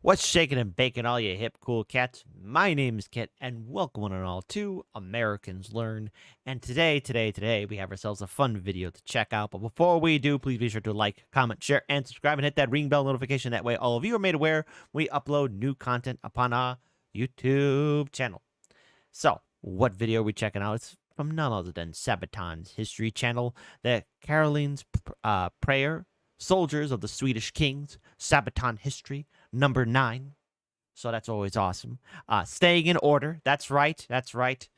What's shaking and baking, all you hip cool cats? My name is Kit, and welcome one and all to Americans Learn. And today, we have ourselves a fun video to check out. But before we do, please be sure to like, comment, share, and subscribe, and hit that ring bell notification. That way, all of you are made aware when we upload new content upon our YouTube channel. So, what video are we checking out? It's from none other than Sabaton's History channel, the Carolean's Prayer, Soldiers of the Swedish Kings, Sabaton History, number 9. So that's always awesome. Staying in order. That's right. That's right.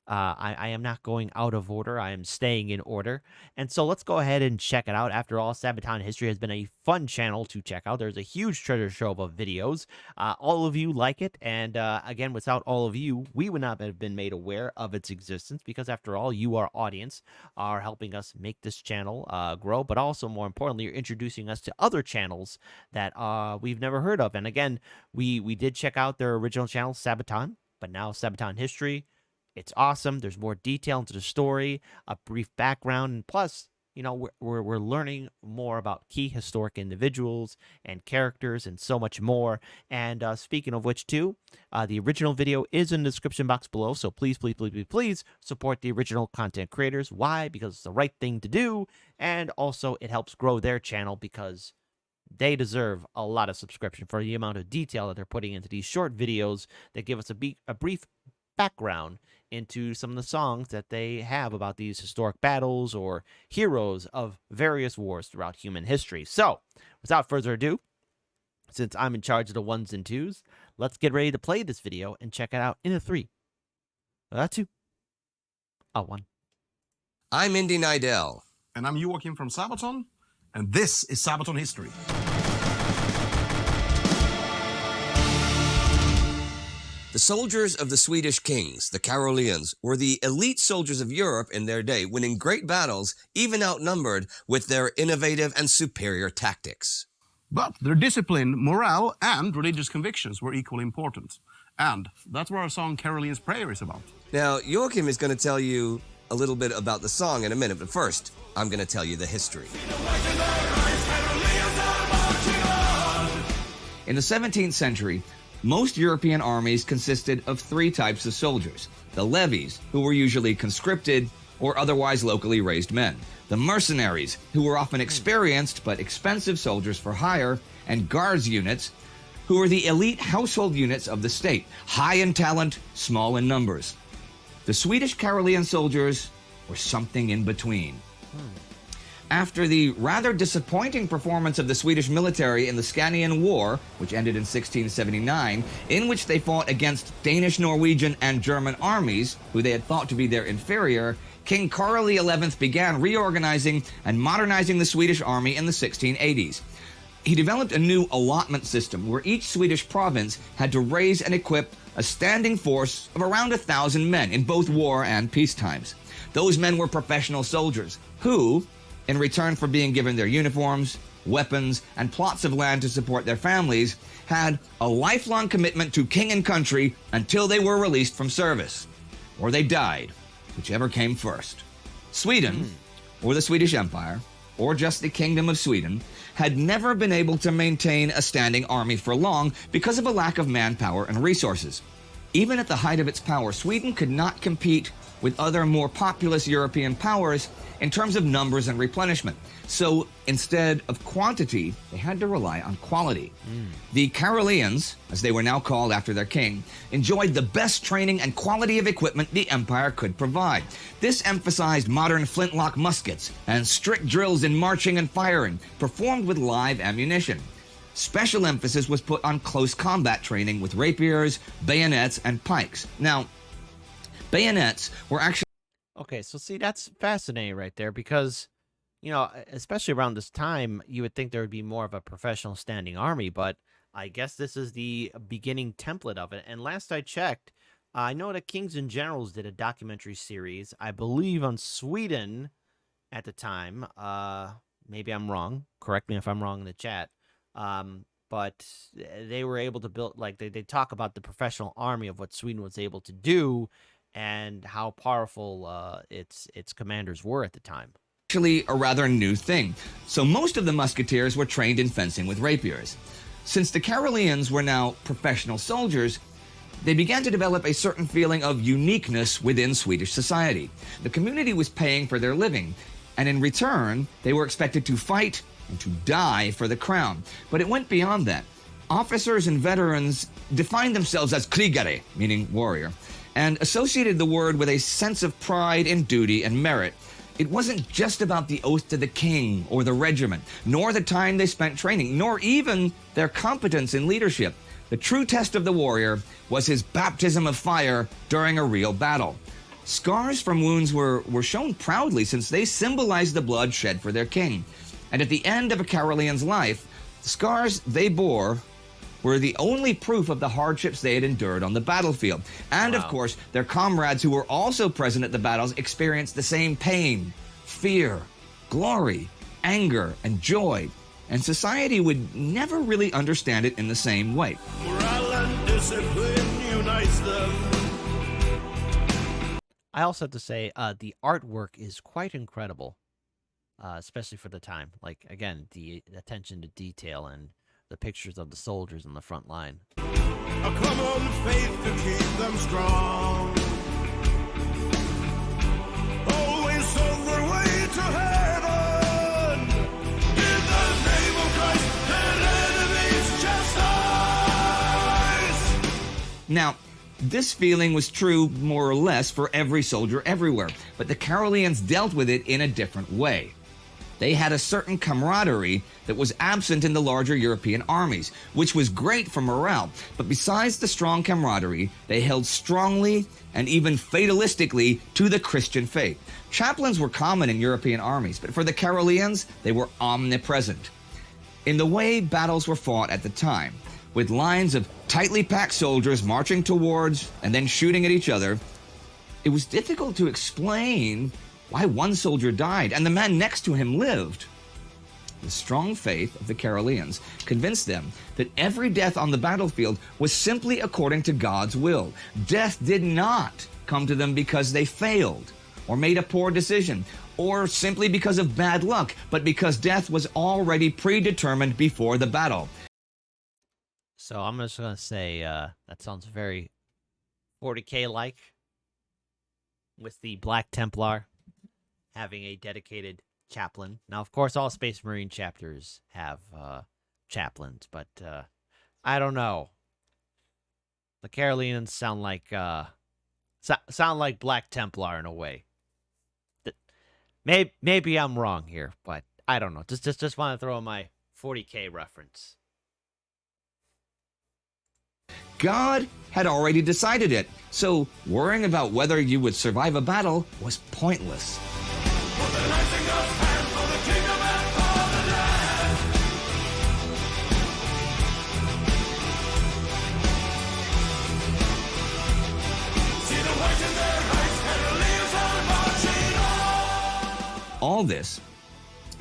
I am not going out of order. I am staying in order. And so let's go ahead and check it out. After all, Sabaton History has been a fun channel to check out. There's a huge treasure trove of videos. All of you like it. And again, without all of you, we would not have been made aware of its existence because after all, you, our audience, are helping us make this channel grow. But also, more importantly, you're introducing us to other channels that we've never heard of. And again, we did check out their original channel, Sabaton, but now Sabaton History. It's awesome. There's more detail into the story, a brief background, and plus, you know, we're learning more about key historic individuals and characters and so much more. And speaking of which, too, the original video is in the description box below. So please, please, please, please, please support the original content creators. Why? Because it's the right thing to do. And also, it helps grow their channel because they deserve a lot of subscription for the amount of detail that they're putting into these short videos that give us a brief background into some of the songs that they have about these historic battles or heroes of various wars throughout human history. So, without further ado, since I'm in charge of the ones and twos, let's get ready to play this video and check it out in a 3, a 2, a 1. I'm Indy Nidell. And I'm Joachim from Sabaton, and this is Sabaton History. The soldiers of the Swedish kings, the Caroleans, were the elite soldiers of Europe in their day, winning great battles, even outnumbered with their innovative and superior tactics. But their discipline, morale, and religious convictions were equally important. And that's what our song Carolean's Prayer is about. Now, Joachim is going to tell you a little bit about the song in a minute, but first, I'm going to tell you the history. In the 17th century, most European armies consisted of 3 types of soldiers: the levies, who were usually conscripted or otherwise locally raised men; the mercenaries, who were often experienced but expensive soldiers for hire; and guards units, who were the elite household units of the state, high in talent, small in numbers. The Swedish Carolean soldiers were something in between. After the rather disappointing performance of the Swedish military in the Scanian War, which ended in 1679, in which they fought against Danish, Norwegian, and German armies, who they had thought to be their inferior, King Carl XI began reorganizing and modernizing the Swedish army in the 1680s. He developed a new allotment system where each Swedish province had to raise and equip a standing force of around 1,000 men in both war and peace times. Those men were professional soldiers who, in return for being given their uniforms, weapons, and plots of land to support their families, had a lifelong commitment to king and country until they were released from service. Or they died, whichever came first. Sweden, or the Swedish Empire, or just the Kingdom of Sweden, had never been able to maintain a standing army for long because of a lack of manpower and resources. Even at the height of its power, Sweden could not compete with other more populous European powers in terms of numbers and replenishment. So instead of quantity, they had to rely on quality. The Caroleans, as they were now called after their king, enjoyed the best training and quality of equipment the empire could provide. This emphasized modern flintlock muskets and strict drills in marching and firing, performed with live ammunition. Special emphasis was put on close combat training with rapiers, bayonets, and pikes. Now, bayonets were actually... Okay, so see, that's fascinating right there because, you know, especially around this time, you would think there would be more of a professional standing army, but I guess this is the beginning template of it. And last I checked, I know that Kings and Generals did a documentary series, I believe on Sweden at the time. Maybe I'm wrong. Correct me if I'm wrong in the chat. But they were able to build, like, they talk about the professional army of what Sweden was able to do and how powerful its commanders were at the time. Actually a rather new thing. So most of the musketeers were trained in fencing with rapiers. Since the Caroleans were now professional soldiers, they began to develop a certain feeling of uniqueness within Swedish society. The community was paying for their living, and in return, they were expected to fight and to die for the crown. But it went beyond that. Officers and veterans defined themselves as krigare, meaning warrior, and associated the word with a sense of pride in duty and merit. It wasn't just about the oath to the king or the regiment, nor the time they spent training, nor even their competence in leadership. The true test of the warrior was his baptism of fire during a real battle. Scars from wounds were shown proudly since they symbolized the blood shed for their king. And at the end of a Carolean's life, the scars they bore were the only proof of the hardships they had endured on the battlefield. And of course, their comrades who were also present at the battles experienced the same pain, fear, glory, anger, and joy. And society would never really understand it in the same way. Morale and discipline unites them. I also have to say, the artwork is quite incredible, especially for the time. Like, again, the attention to detail and the pictures of the soldiers on the front line. A common faith to keep them strong. Always on their way to heaven. In the name of Christ, their enemies chastise. Now, this feeling was true more or less for every soldier everywhere, but the Caroleans dealt with it in a different way. They had a certain camaraderie that was absent in the larger European armies, which was great for morale. But besides the strong camaraderie, they held strongly and even fatalistically to the Christian faith. Chaplains were common in European armies, but for the Caroleans, they were omnipresent. In the way battles were fought at the time, with lines of tightly packed soldiers marching towards and then shooting at each other, it was difficult to explain why one soldier died and the man next to him lived. The strong faith of the Caroleans convinced them that every death on the battlefield was simply according to God's will. Death did not come to them because they failed or made a poor decision or simply because of bad luck, but because death was already predetermined before the battle. So I'm just going to say that sounds very 40K-like, with the Black Templar having a dedicated chaplain. Now, of course, all Space Marine chapters have chaplains, but I don't know. The Caroleans sound like Black Templar in a way. Maybe I'm wrong here, but I don't know. Just want to throw in my 40K reference. God had already decided it, so worrying about whether you would survive a battle was pointless. For the rising of hand, for the kingdom and for the land. See the white in their eyes, Caroleans are marching on. All this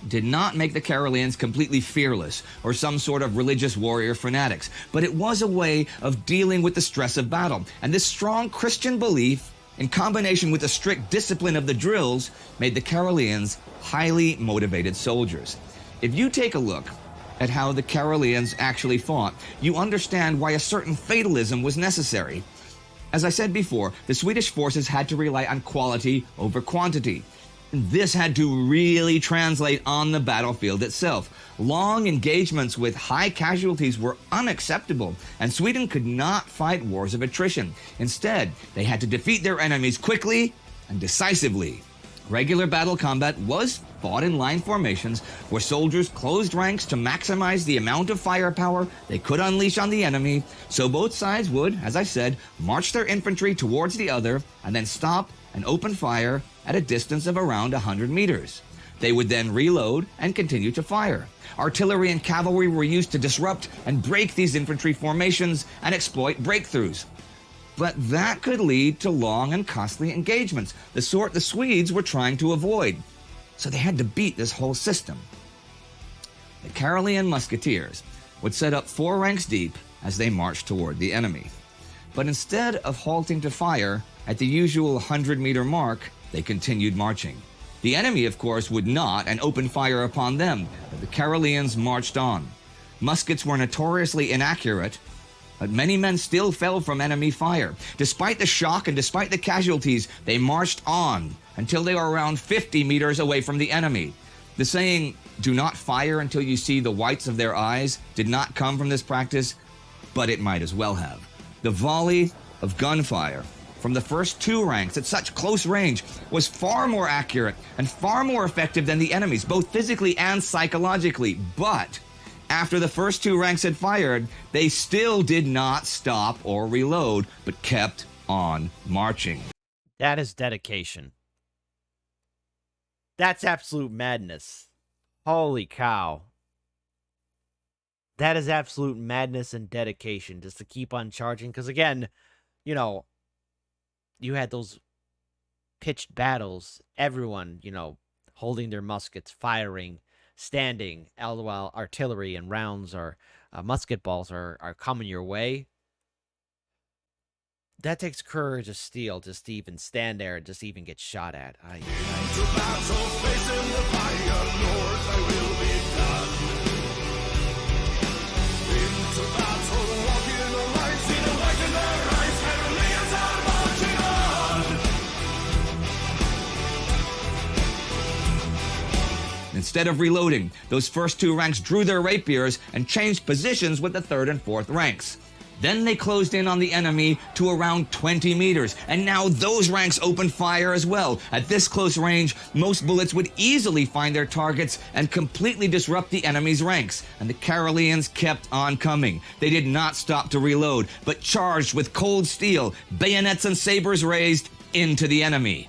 did not make the Caroleans completely fearless or some sort of religious warrior fanatics, but it was a way of dealing with the stress of battle. And this strong Christian belief, in combination with the strict discipline of the drills, made the Caroleans highly motivated soldiers. If you take a look at how the Caroleans actually fought, you understand why a certain fatalism was necessary. As I said before, the Swedish forces had to rely on quality over quantity. This had to really translate on the battlefield itself. Long engagements with high casualties were unacceptable, and Sweden could not fight wars of attrition. Instead, they had to defeat their enemies quickly and decisively. Regular battle combat was fought in line formations where soldiers closed ranks to maximize the amount of firepower they could unleash on the enemy, so both sides would, as I said, march their infantry towards the other and then stop and open fire at a distance of around 100 meters. They would then reload and continue to fire. Artillery and cavalry were used to disrupt and break these infantry formations and exploit breakthroughs. But that could lead to long and costly engagements, the sort the Swedes were trying to avoid. So they had to beat this whole system. The Carolean musketeers would set up 4 ranks deep as they marched toward the enemy. But instead of halting to fire at the usual 100-meter mark, they continued marching. The enemy, of course, would not and opened fire upon them, but the Caroleans marched on. Muskets were notoriously inaccurate, but many men still fell from enemy fire. Despite the shock and despite the casualties, they marched on until they were around 50 meters away from the enemy. The saying, "do not fire until you see the whites of their eyes," did not come from this practice, but it might as well have. The volley of gunfire from the first two ranks at such close range was far more accurate and far more effective than the enemy's, both physically and psychologically. But after the first two ranks had fired, they still did not stop or reload, but kept on marching. That is dedication. That's absolute madness. Holy cow. That is absolute madness and dedication just to keep on charging. Because again, you know, you had those pitched battles, everyone, holding their muskets, firing, standing, all while artillery and rounds or musket balls are coming your way. That takes courage of steel just to even stand there and just even get shot at. To battle, facing the fire, Lord, thy will be done. Into battle, walking the light, see the light in their eyes, Caroleans are marching on. Instead of reloading, those first two ranks drew their rapiers and changed positions with the third and fourth ranks. Then they closed in on the enemy to around 20 meters, and now those ranks opened fire as well. At this close range, most bullets would easily find their targets and completely disrupt the enemy's ranks, and the Caroleans kept on coming. They did not stop to reload, but charged with cold steel, bayonets and sabers raised, into the enemy.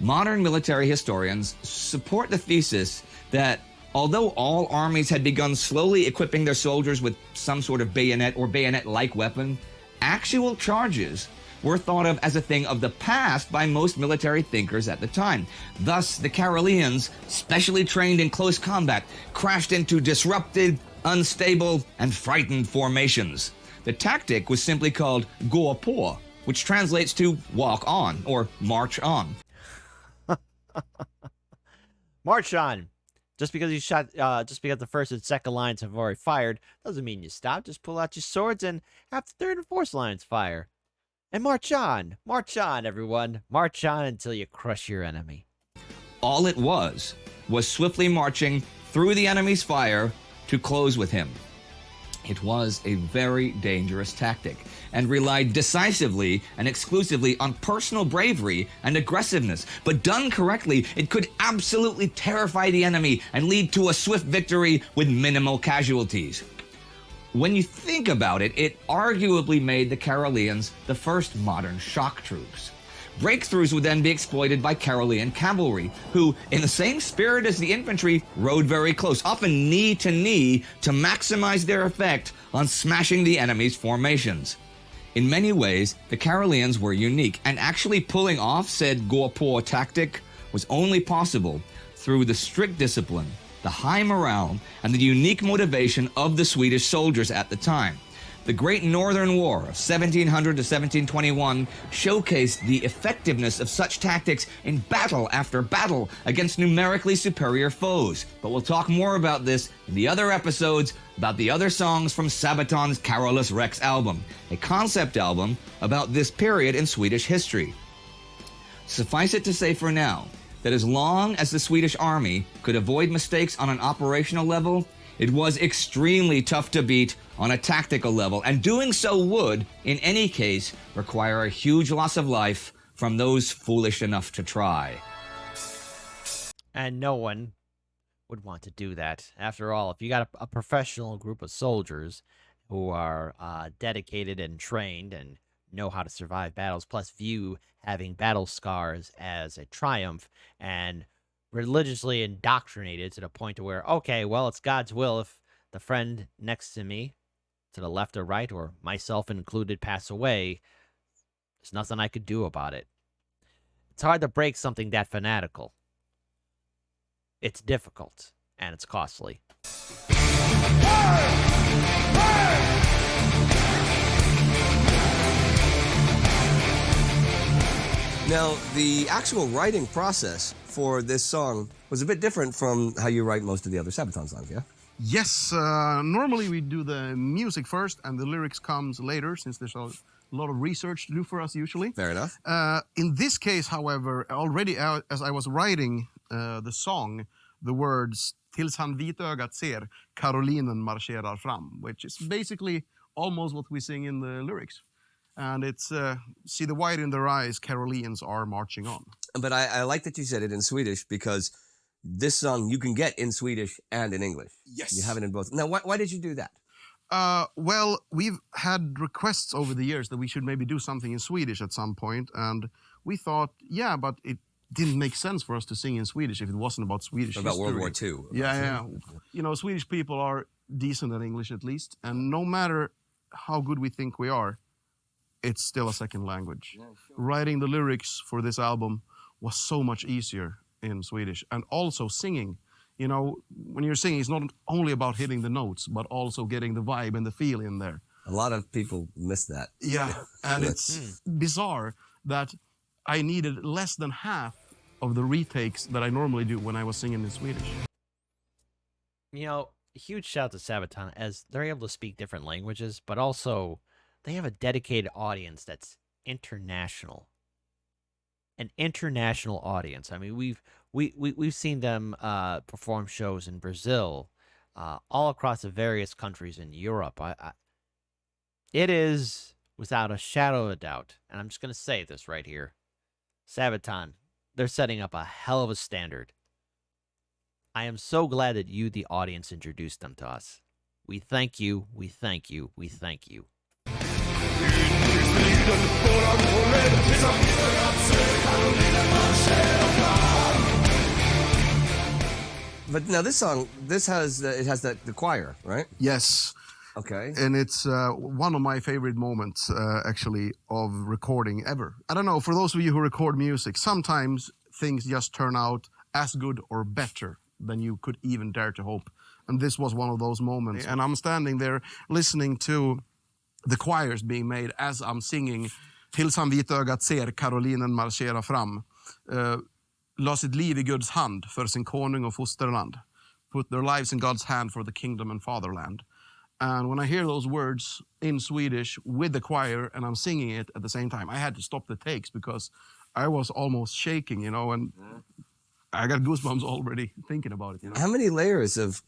Modern military historians support the thesis that although all armies had begun slowly equipping their soldiers with some sort of bayonet or bayonet-like weapon, actual charges were thought of as a thing of the past by most military thinkers at the time. Thus, the Caroleans, specially trained in close combat, crashed into disrupted, unstable, and frightened formations. The tactic was simply called gå på, which translates to walk on or march on. March on. Just because the first and second lines have already fired doesn't mean you stop. Just pull out your swords and have the third and fourth lines fire. And march on. March on, everyone. March on until you crush your enemy. All it was swiftly marching through the enemy's fire to close with him. It was a very dangerous tactic and relied decisively and exclusively on personal bravery and aggressiveness. But done correctly, it could absolutely terrify the enemy and lead to a swift victory with minimal casualties. When you think about it, it arguably made the Caroleans the first modern shock troops. Breakthroughs would then be exploited by Carolean cavalry, who, in the same spirit as the infantry, rode very close, often knee to knee, to maximize their effect on smashing the enemy's formations. In many ways, the Caroleans were unique, and actually pulling off said gå på tactic was only possible through the strict discipline, the high morale, and the unique motivation of the Swedish soldiers at the time. The Great Northern War of 1700 to 1721 showcased the effectiveness of such tactics in battle after battle against numerically superior foes. But we'll talk more about this in the other episodes about the other songs from Sabaton's Carolus Rex album, a concept album about this period in Swedish history. Suffice it to say for now that as long as the Swedish army could avoid mistakes on an operational level, it was extremely tough to beat on a tactical level, and doing so would, in any case, require a huge loss of life from those foolish enough to try. And no one would want to do that. After all, if you got a professional group of soldiers who are dedicated and trained and know how to survive battles, plus view having battle scars as a triumph, and religiously indoctrinated to the point to where, okay, well, it's God's will if the friend next to me, to the left or right, or myself included, pass away, there's nothing I could do about it. It's hard to break something that fanatical. It's difficult, and it's costly. Now, the actual writing process for this song was a bit different from how you write most of the other Sabaton songs, yeah? Yes, normally we do the music first and the lyrics comes later, since there's a lot of research to do for us usually. Fair enough. In this case, however, already as I was writing the song, the words "Tills han vitögat ser, Carolinen marscherar fram," which is basically almost what we sing in the lyrics. And it's, see the white in their eyes, Caroleans are marching on. But I like that you said it in Swedish, because this song you can get in Swedish and in English. Yes. You have it in both. Now, why did you do that? Well, we've had requests over the years that we should maybe do something in Swedish at some point, and we thought, yeah, but it didn't make sense for us to sing in Swedish if it wasn't about Swedish About history. World War II. Yeah. You know, Swedish people are decent at English at least, and no matter how good we think we are, it's still a second language. Yeah, sure. Writing the lyrics for this album was so much easier in Swedish, and also singing. You know, when you're singing, it's not only about hitting the notes, but also getting the vibe and the feel in there. A lot of people miss that. Yeah, and it's bizarre that I needed less than half of the retakes that I normally do when I was singing in Swedish. You know, huge shout to Sabaton, as they're able to speak different languages, but also they have a dedicated audience that's international. An international audience. I mean, we've seen them perform shows in Brazil, all across the various countries in Europe. It is, without a shadow of a doubt, and I'm just going to say this right here, Sabaton, they're setting up a hell of a standard. I am so glad that you, the audience, introduced them to us. We thank you, we thank you, we thank you. But now this song, it has the choir, right? Yes. Okay. And it's one of my favorite moments, actually, of recording ever. I don't know, for those of you who record music, sometimes things just turn out as good or better than you could even dare to hope. And this was one of those moments. And I'm standing there listening to the choirs being made as I'm singing "Tills han vitögat ser, Carolinen marschera fram. La sitt liv i Guds hand för sin konung och fosterland. Put their lives in God's hand for the kingdom and fatherland." And when I hear those words in Swedish with the choir and I'm singing it at the same time, I had to stop the takes because I was almost shaking, you know, and I got goosebumps already thinking about it, you know. How many layers of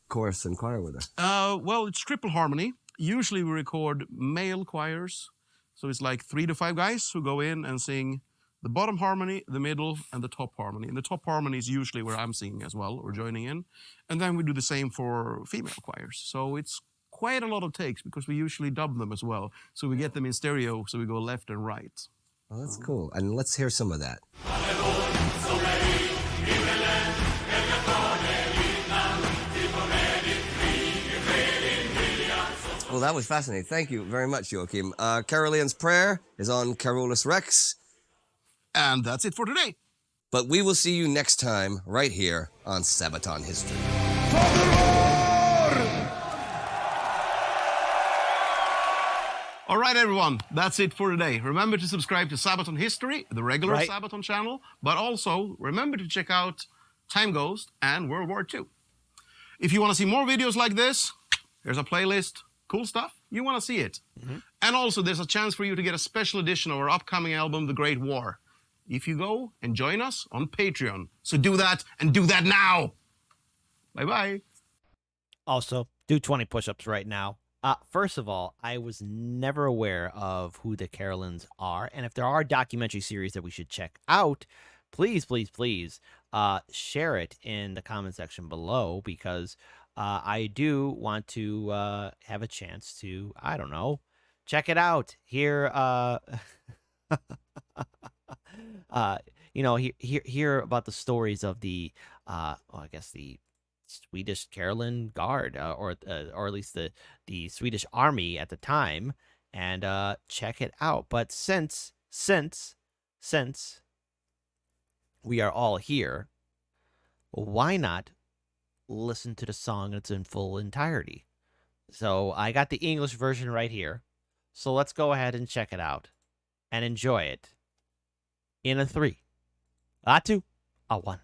chorus and choir were there? Well, it's triple harmony. Usually we record male choirs. So it's like 3 to 5 guys who go in and sing the bottom harmony, the middle, and the top harmony. And the top harmony is usually where I'm singing as well, or joining in. And then we do the same for female choirs. So it's quite a lot of takes because we usually dub them as well. So we get them in stereo, so we go left and right. Well, that's cool. And let's hear some of that. Well, that was fascinating. Thank you very much, Joachim. Carolean's Prayer is on Carolus Rex. And that's it for today. But we will see you next time right here on Sabaton History. All right, everyone, that's it for today. Remember to subscribe to Sabaton History, the regular Right. Sabaton channel, but also remember to check out Time Ghost and World War II. If you want to see more videos like this, there's a playlist, cool stuff, you want to see it. And also, there's a chance for you to get a special edition of our upcoming album, The Great War, if you go and join us on Patreon. So do that, and do that now. Bye-bye. Also, do 20 push-ups right now. First of all, I was never aware of who the Caroleans are, and if there are documentary series that we should check out, please, please, please share it in the comment section below, because I do want to have a chance to, I don't know, check it out. Hear, you know, hear about the stories of the, well, I guess the Swedish Carolean Guard, or at least the Swedish Army at the time, and check it out. But since we are all here, why not listen to the song in its in full entirety? So I got the English version right here. So let's go ahead and check it out and enjoy it in a 3, a 2, a 1.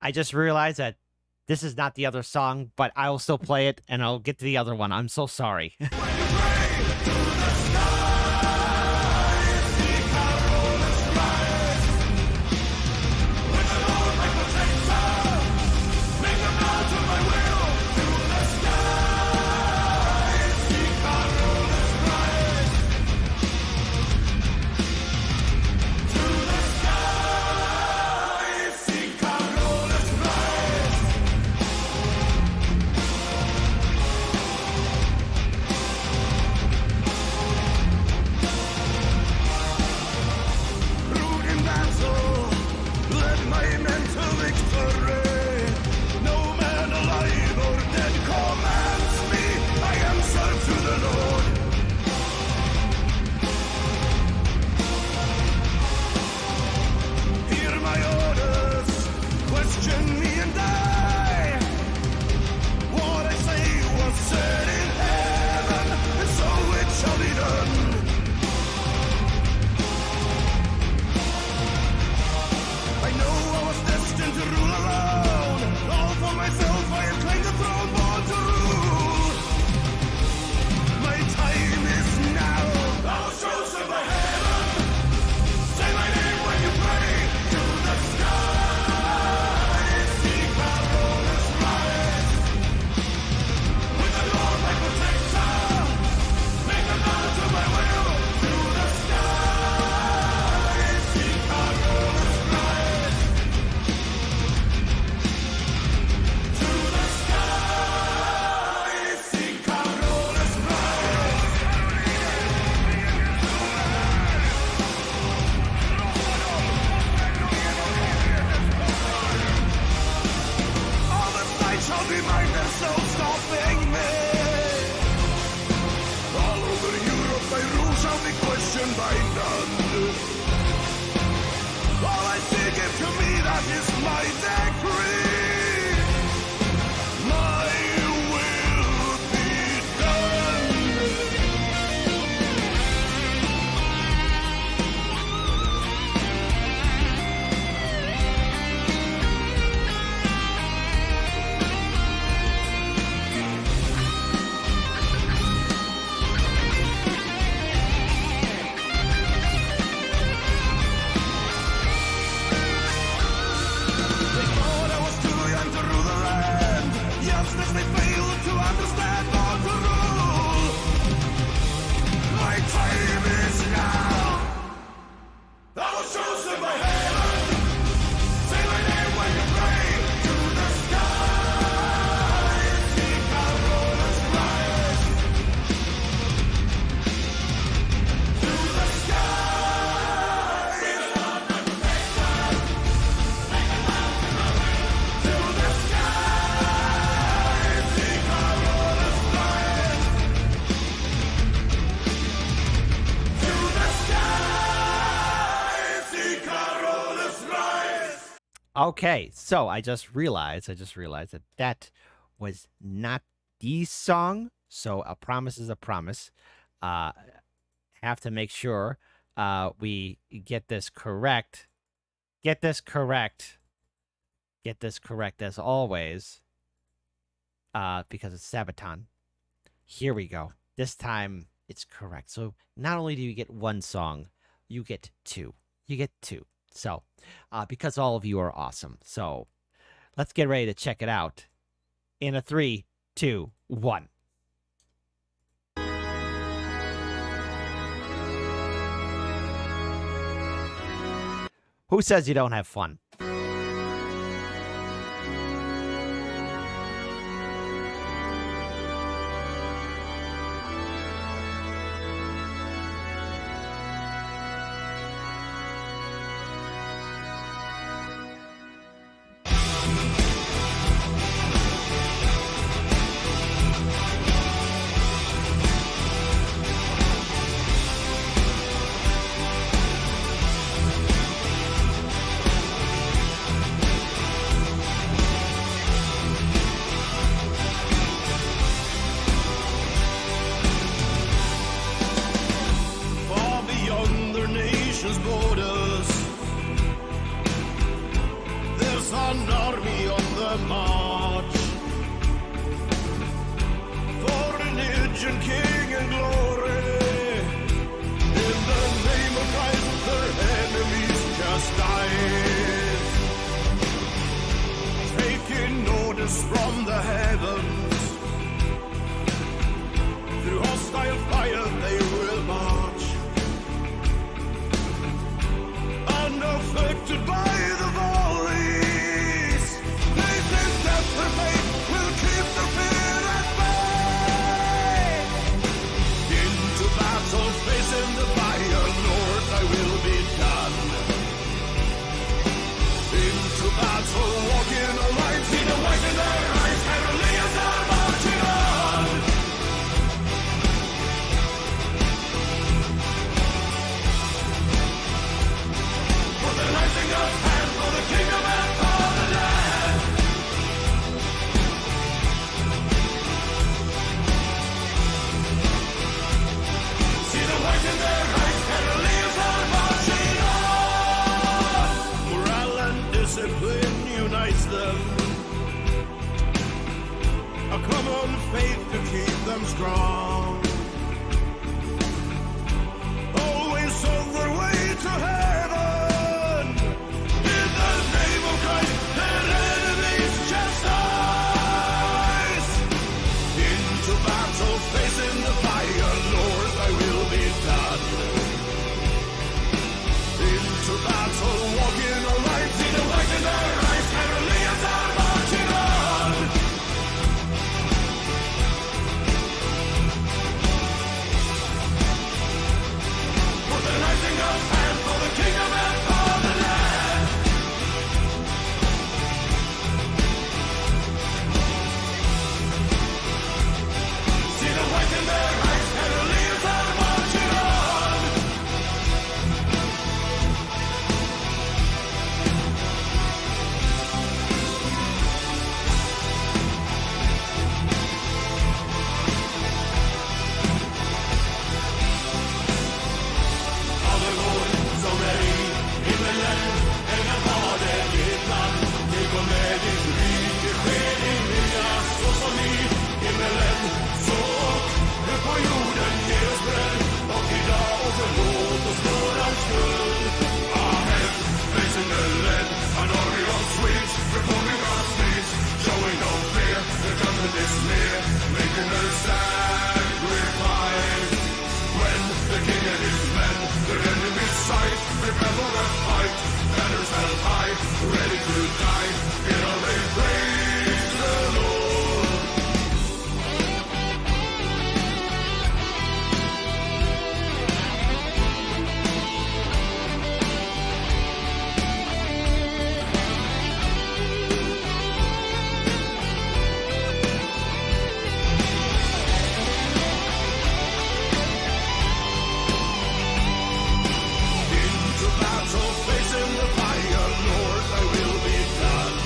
I just realized that this is not the other song, but I will still play it, and I'll get to the other one. I'm so sorry. Okay, so I just realized that that was not the song. So a promise is a promise. Have to make sure we get this correct. Get this correct. Get this correct as always. Because it's Sabaton. Here we go. This time it's correct. So not only do you get one song, you get two. You get two. So, because all of you are awesome. So, let's get ready to check it out. In a 3, 2, 1. Who says you don't have fun? heavens. Through hostile fire they will march, unaffected by the volleys. They think that their fate will keep their fear at bay. Into battle, facing the fire, north I will be done. Into battle, walking a line, see the white in their eyes, Caroleans are marching on. For the rising of hand, for the kingdom and for the land. See the white in their eyes, Caroleans are marching on. Morale and discipline unites them, a common faith to keep them strong. Always on their way to heaven, in the name of Christ, their enemies chastise. Into battle, facing the fire, Lord, thy will be done. Into battle, walking a line, see the white in their eyes, Caroleans are marching on. For the rising of hand, for the kingdom and for the land. See the white in their eyes, Caroleans are marching on. Alle går som är i himmelen, ända var det ditt land. Tillkom med ditt rike, ske din vilja, så som i himmelen, så och på jorden. Ge oss bröd, och idag och förlåt oss våran skuld. Amen. Facing the land, an army of Swedes, performing God's deeds, showing no fear, there comes a dismay, making a sacrifice. When the king and his men, their enemy's sight, prepare for the fight, banners held high, ready to die, in our they praise the Lord. Into battle, facing the fire, Lord, thy will be done.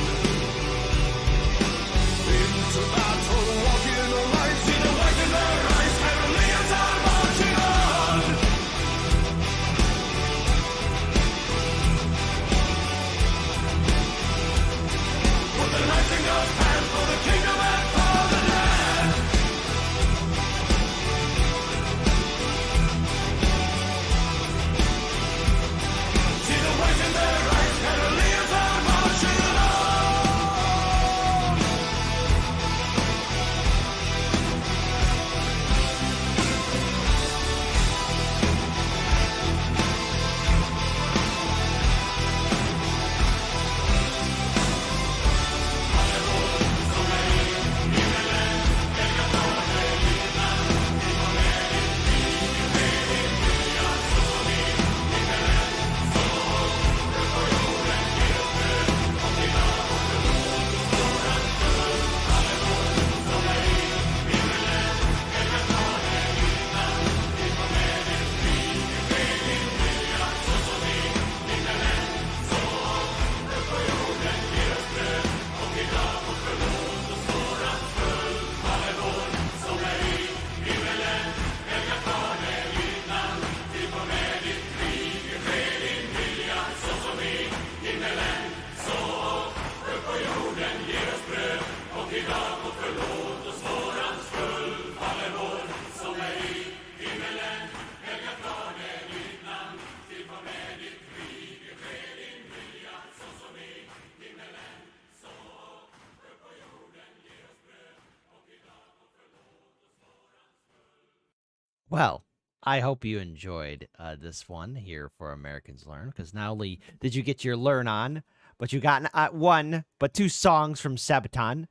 Well, I hope you enjoyed this one here for Americans Learn, because not only did you get your learn on, but you got not one, but two songs from Sabaton.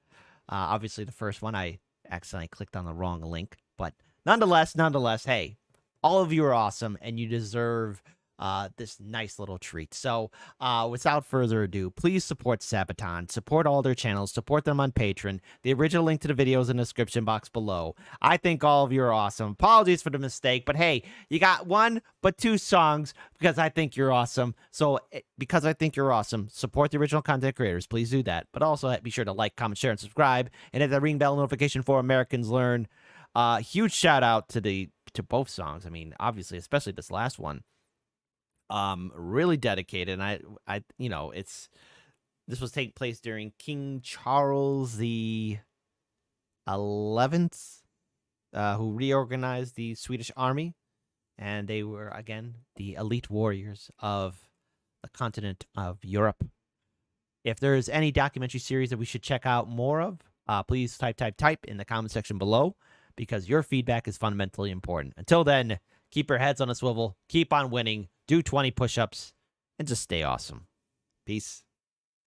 Obviously, the first one, I accidentally clicked on the wrong link, but nonetheless, hey, all of you are awesome, and you deserve this nice little treat. So, without further ado, please support Sabaton, support all their channels, support them on Patreon. The original link to the video is in the description box below. I think all of you are awesome. Apologies for the mistake, but hey, you got one, but two songs because I think you're awesome. So, because I think you're awesome, support the original content creators. Please do that. But also be sure to like, comment, share, and subscribe, and hit the ring bell notification for Americans Learn. Huge shout out to both songs. I mean, obviously, especially this last one. Really dedicated. And I this was taking place during King Charles the 11th, who reorganized the Swedish army, and they were again the elite warriors of the continent of Europe. If there's any documentary series that we should check out more of, please type in the comment section below, because your feedback is fundamentally important. Until then, keep your heads on a swivel, keep on winning, do 20 push-ups, and just stay awesome. Peace.